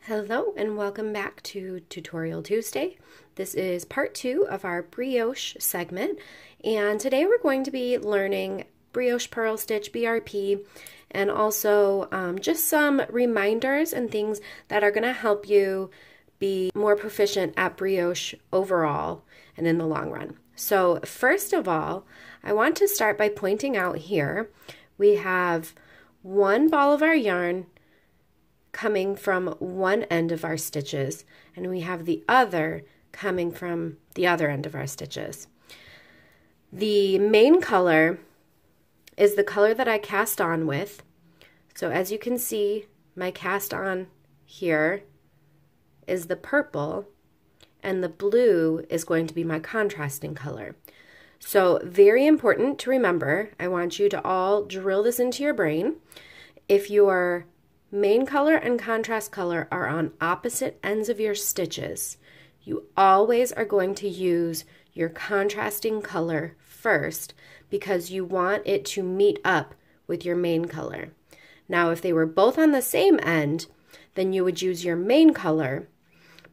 Hello and welcome back to Tutorial Tuesday. This is part 2 of our brioche segment, and today we're going to be learning brioche purl stitch, BRP, and also just some reminders and things that are going to help you be more proficient at brioche overall and in the long run. So first of all, I want to start by pointing out here we have one ball of our yarn coming from one end of our stitches, and we have the other coming from the other end of our stitches. The main color is the color that I cast on with. So as you can see, my cast on here is the purple, and the blue is going to be my contrasting color. So very important to remember. I want you to all drill this into your brain. If your main color and contrast color are on opposite ends of your stitches, you always are going to use your contrasting color first because you want it to meet up with your main color. Now, if they were both on the same end, then you would use your main color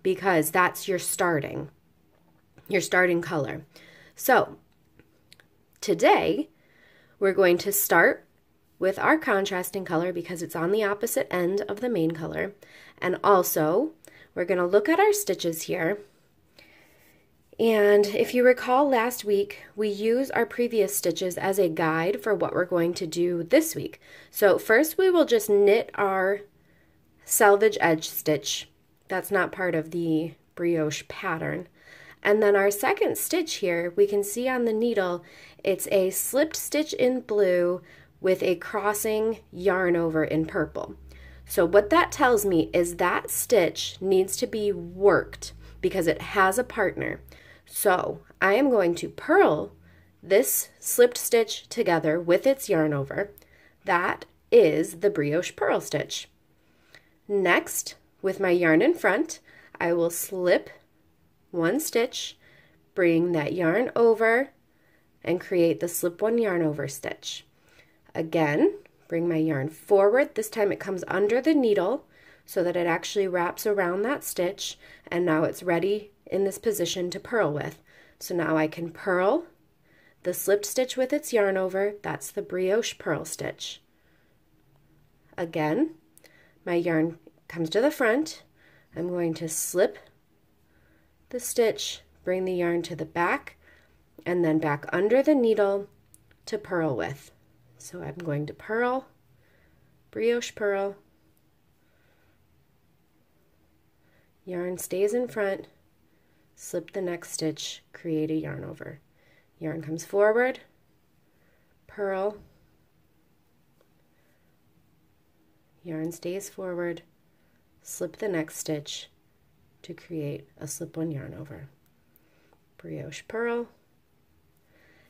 because that's your starting color. So today we're going to start with our contrasting color because it's on the opposite end of the main color. And also, we're going to look at our stitches here. And if you recall last week, we used our previous stitches as a guide for what we're going to do this week. So first we will just knit our selvage edge stitch. That's not part of the brioche pattern. And then our second stitch here, we can see on the needle, it's a slipped stitch in blue with a crossing yarn over in purple. So what that tells me is that stitch needs to be worked because it has a partner. So I am going to purl this slipped stitch together with its yarn over. That is the brioche purl stitch. Next, with my yarn in front, I will slip one stitch, bring that yarn over, and create the slip one yarn over stitch. Again, bring my yarn forward. This time it comes under the needle so that it actually wraps around that stitch, and now it's ready in this position to purl with. So now I can purl the slipped stitch with its yarn over. That's the brioche purl stitch. Again, my yarn comes to the front. I'm going to slip the stitch, bring the yarn to the back, and then back under the needle to purl with. So I'm going to purl, brioche purl, yarn stays in front, slip the next stitch, create a yarn over. Yarn comes forward, purl, yarn stays forward, slip the next stitch to create a slip one yarn over. Brioche purl.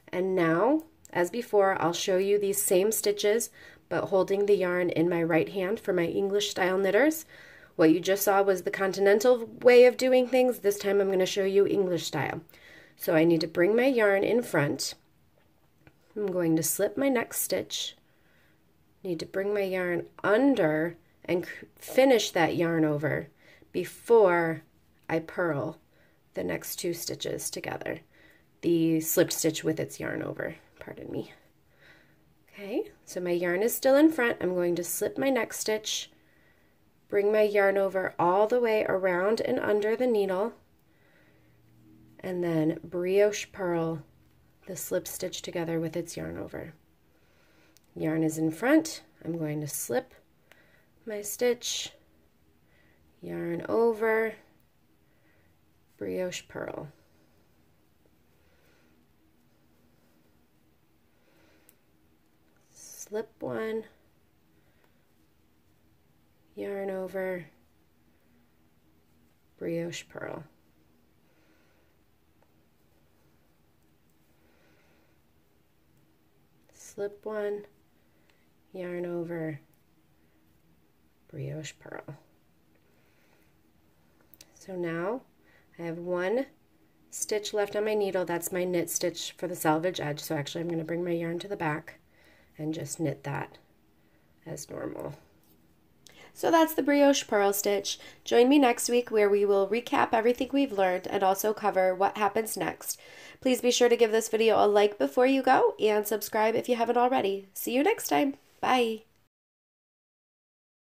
And now, as before, I'll show you these same stitches, but holding the yarn in my right hand for my English style knitters. What you just saw was the continental way of doing things. This time I'm going to show you English style. So I need to bring my yarn in front. I'm going to slip my next stitch. Need to bring my yarn under and finish that yarn over before I purl the next two stitches together. The slipped stitch with its yarn over. Pardon me. Okay, so my yarn is still in front. I'm going to slip my next stitch, bring my yarn over all the way around and under the needle, and then brioche purl the slip stitch together with its yarn over. Yarn is in front. I'm going to slip my stitch, yarn over, brioche purl. Slip one, yarn over, brioche purl. Slip one, yarn over, brioche purl. So now I have one stitch left on my needle. That's my knit stitch for the selvage edge. So actually I'm going to bring my yarn to the back and just knit that as normal. So that's the brioche purl stitch. Join me next week where we will recap everything we've learned and also cover what happens next. Please be sure to give this video a like before you go and subscribe if you haven't already. See you next time. Bye.